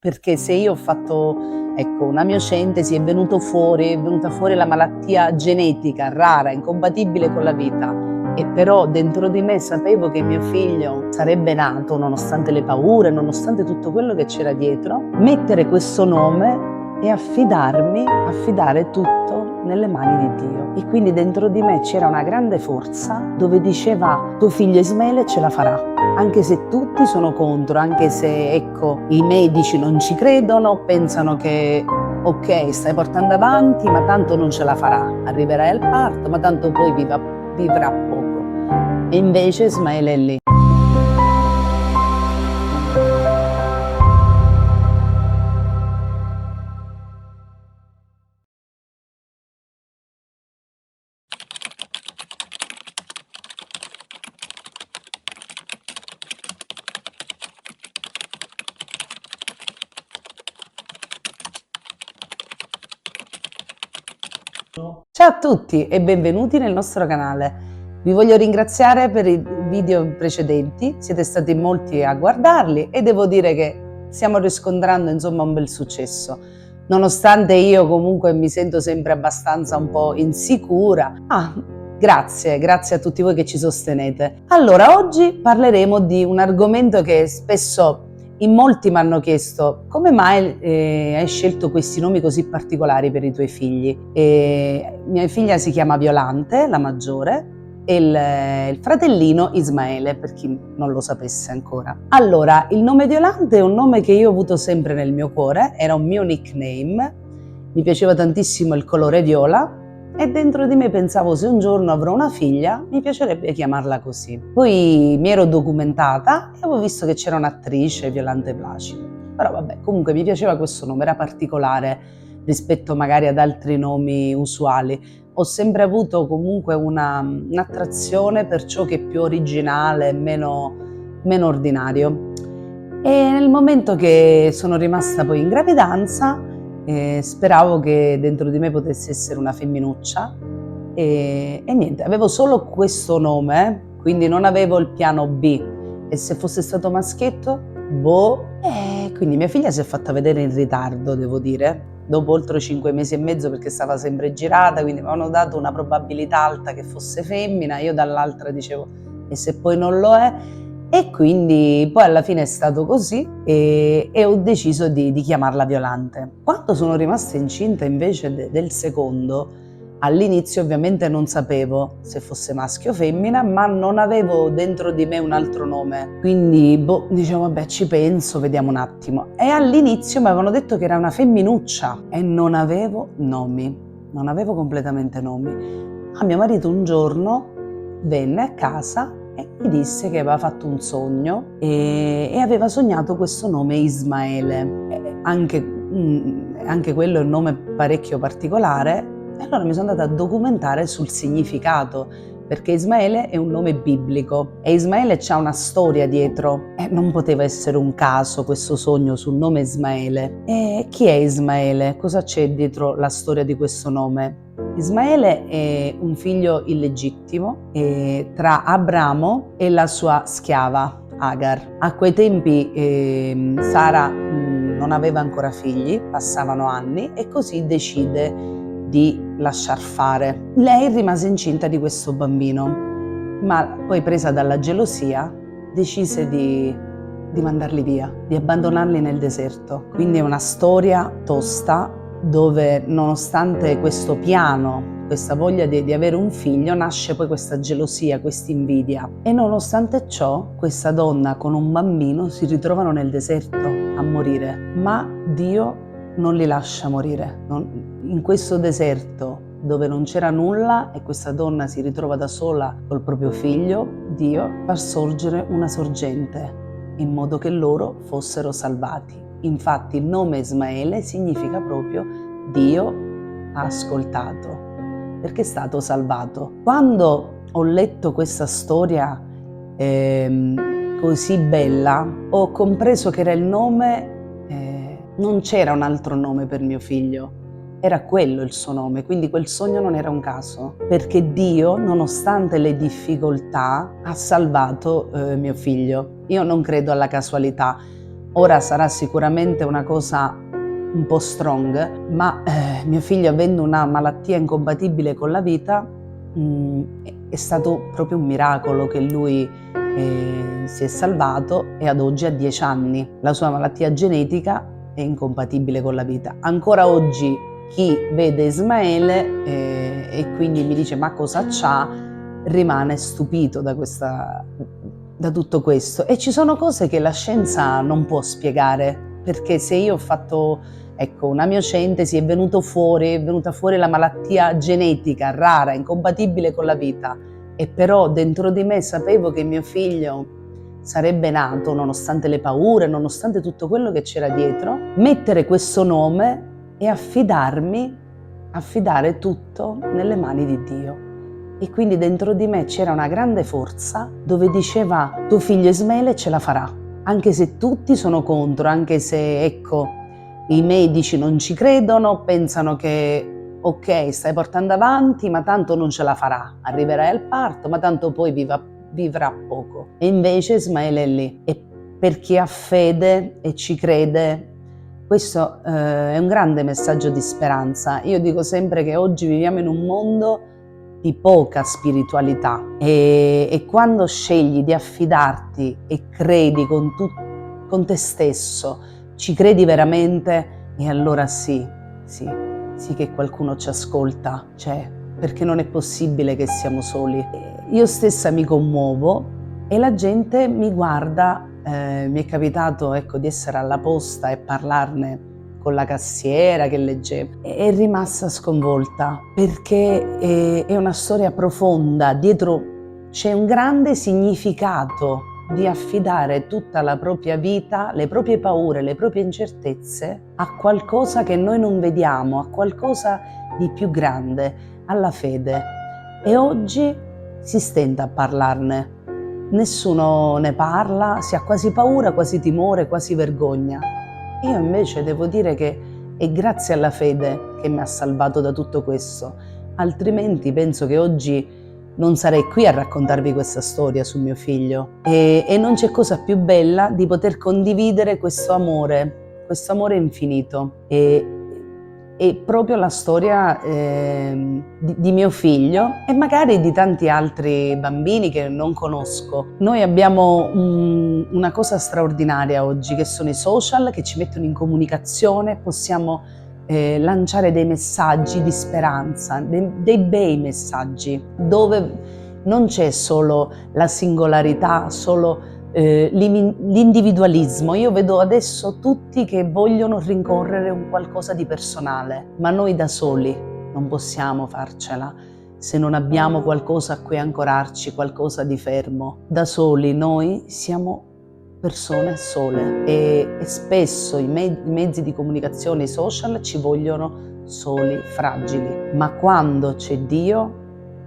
perché se io ho fatto, ecco, una miocentesi, è venuta fuori la malattia genetica rara, incompatibile con la vita, e però dentro di me sapevo che mio figlio sarebbe nato, nonostante le paure, nonostante tutto quello che c'era dietro, mettere questo nome e affidare tutto nelle mani di Dio. E quindi dentro di me c'era una grande forza dove diceva: tuo figlio Ismaele ce la farà, anche se tutti sono contro, anche se, ecco, i medici non ci credono, pensano che ok, stai portando avanti, ma tanto non ce la farà, arriverai al parto, ma tanto poi vivrà poco. E invece Ismaele è lì. Ciao a tutti e benvenuti nel nostro canale. Vi voglio ringraziare per i video precedenti, siete stati molti a guardarli e devo dire che stiamo riscontrando insomma un bel successo. Nonostante io comunque mi sento sempre abbastanza un po' insicura. Grazie a tutti voi che ci sostenete. Allora, oggi parleremo di un argomento che spesso in molti mi hanno chiesto: come mai hai scelto questi nomi così particolari per i tuoi figli? Mia figlia si chiama Violante, la maggiore, e il fratellino Ismaele, per chi non lo sapesse ancora. Allora, il nome Violante è un nome che io ho avuto sempre nel mio cuore, era un mio nickname, mi piaceva tantissimo il colore viola e dentro di me pensavo: se un giorno avrò una figlia mi piacerebbe chiamarla così. Poi mi ero documentata e avevo visto che c'era un'attrice, Violante Placido, però vabbè, comunque mi piaceva questo nome, era particolare rispetto magari ad altri nomi usuali. Ho sempre avuto comunque un'attrazione per ciò che è più originale, meno ordinario. E nel momento che sono rimasta poi in gravidanza, speravo che dentro di me potesse essere una femminuccia e niente, avevo solo questo nome, quindi non avevo il piano B. E se fosse stato maschietto? Quindi mia figlia si è fatta vedere in ritardo, devo dire, dopo oltre 5 mesi e mezzo, perché stava sempre girata, quindi mi avevano dato una probabilità alta che fosse femmina, io dall'altra dicevo: e se poi non lo è? E quindi poi alla fine è stato così e ho deciso di chiamarla Violante. Quando sono rimasta incinta invece del secondo, all'inizio ovviamente non sapevo se fosse maschio o femmina, ma non avevo dentro di me un altro nome. Quindi dicevo: vabbè, ci penso, vediamo un attimo. E all'inizio mi avevano detto che era una femminuccia e non avevo nomi, non avevo completamente nomi. Ma mio marito un giorno venne a casa e mi disse che aveva fatto un sogno e aveva sognato questo nome Ismaele. Anche quello è un nome parecchio particolare. E allora mi sono andata a documentare sul significato, perché Ismaele è un nome biblico e Ismaele c'ha una storia dietro e non poteva essere un caso questo sogno sul nome Ismaele. E chi è Ismaele? Cosa c'è dietro la storia di questo nome? Ismaele è un figlio illegittimo tra Abramo e la sua schiava Agar. A quei tempi Sara non aveva ancora figli, passavano anni e così decide di lasciar fare. Lei rimase incinta di questo bambino, ma poi, presa dalla gelosia, decise di mandarli via, di abbandonarli nel deserto. Quindi è una storia tosta dove, nonostante questo piano, questa voglia di avere un figlio, nasce poi questa gelosia, questa invidia. E nonostante ciò, questa donna con un bambino si ritrovano nel deserto a morire, ma Dio non li lascia morire. In questo deserto dove non c'era nulla e questa donna si ritrova da sola col proprio figlio, Dio fa sorgere una sorgente in modo che loro fossero salvati. Infatti il nome Ismaele significa proprio Dio ha ascoltato, perché è stato salvato. Quando ho letto questa storia così bella, ho compreso che era il nome, non c'era un altro nome per mio figlio, era quello il suo nome, quindi quel sogno non era un caso, perché Dio, nonostante le difficoltà, ha salvato mio figlio. Io non credo alla casualità, Ora sarà sicuramente una cosa un po' strong, ma mio figlio, avendo una malattia incompatibile con la vita, è stato proprio un miracolo che lui si è salvato e ad oggi ha 10 anni. La sua malattia genetica è incompatibile con la vita. Ancora oggi chi vede Ismaele e quindi mi dice ma cosa c'ha, rimane stupito da tutto questo. E ci sono cose che la scienza non può spiegare, perché se io ho fatto una miocentesi, è venuta fuori la malattia genetica rara, incompatibile con la vita, e però dentro di me sapevo che mio figlio sarebbe nato, nonostante le paure, nonostante tutto quello che c'era dietro, mettere questo nome e affidare tutto nelle mani di Dio. E quindi dentro di me c'era una grande forza dove diceva: tuo figlio Ismaele ce la farà, anche se tutti sono contro, anche se i medici non ci credono, pensano che ok, stai portando avanti, ma tanto non ce la farà, arriverai al parto, ma tanto poi vivrà poco. E invece Ismaele è lì, e per chi ha fede e ci crede, questo è un grande messaggio di speranza. Io dico sempre che oggi viviamo in un mondo di poca spiritualità e quando scegli di affidarti e credi con te stesso, ci credi veramente, e allora sì che qualcuno ci ascolta, perché non è possibile che siamo soli. Io stessa mi commuovo e la gente mi guarda, mi è capitato di essere alla posta e parlarne con la cassiera che leggeva, è rimasta sconvolta perché è una storia profonda, dietro c'è un grande significato di affidare tutta la propria vita, le proprie paure, le proprie incertezze a qualcosa che noi non vediamo, a qualcosa di più grande, alla fede. E oggi si stenta a parlarne, nessuno ne parla, si ha quasi paura, quasi timore, quasi vergogna. Io invece devo dire che è grazie alla fede che mi ha salvato da tutto questo, altrimenti penso che oggi non sarei qui a raccontarvi questa storia su mio figlio. E non c'è cosa più bella di poter condividere questo amore infinito. E proprio la storia di mio figlio e magari di tanti altri bambini che non conosco. Noi abbiamo una cosa straordinaria oggi, che sono i social, che ci mettono in comunicazione, possiamo lanciare dei messaggi di speranza, dei bei messaggi, dove non c'è solo la singolarità, solo l'individualismo. Io vedo adesso tutti che vogliono rincorrere un qualcosa di personale, ma noi da soli non possiamo farcela se non abbiamo qualcosa a cui ancorarci, qualcosa di fermo. Da soli noi siamo persone sole e spesso i mezzi di comunicazione, i social, ci vogliono soli, fragili, ma quando c'è Dio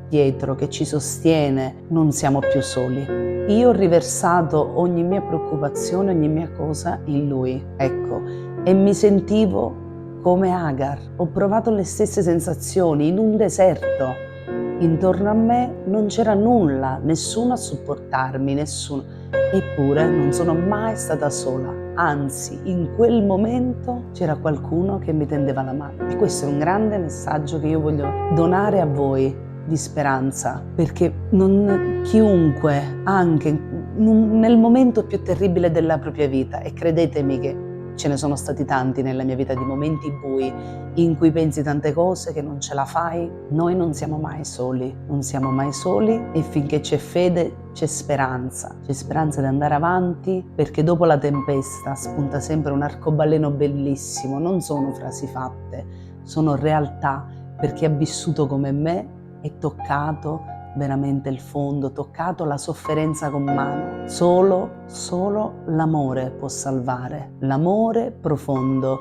dietro che ci sostiene, non siamo più soli. Io ho riversato ogni mia preoccupazione, ogni mia cosa in Lui, e mi sentivo come Agar. Ho provato le stesse sensazioni in un deserto. Intorno a me non c'era nulla, nessuno a supportarmi, nessuno. Eppure non sono mai stata sola. Anzi, in quel momento c'era qualcuno che mi tendeva la mano. E questo è un grande messaggio che io voglio donare a voi, di speranza, perché chiunque, anche nel momento più terribile della propria vita, e credetemi che ce ne sono stati tanti nella mia vita, di momenti bui in cui pensi tante cose che non ce la fai, noi non siamo mai soli, e finché c'è fede c'è speranza di andare avanti, perché dopo la tempesta spunta sempre un arcobaleno bellissimo. Non sono frasi fatte, sono realtà, perché ha vissuto come me e toccato veramente il fondo, toccato la sofferenza con mano. Solo l'amore può salvare, l'amore profondo.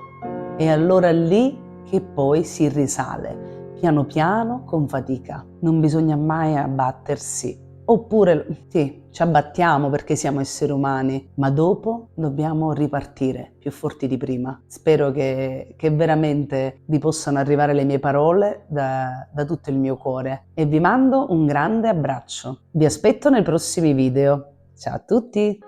E allora lì che poi si risale, piano piano, con fatica. Non bisogna mai abbattersi. Oppure sì, ci abbattiamo perché siamo esseri umani, ma dopo dobbiamo ripartire più forti di prima. Spero che veramente vi possano arrivare le mie parole da tutto il mio cuore, e vi mando un grande abbraccio. Vi aspetto nei prossimi video. Ciao a tutti!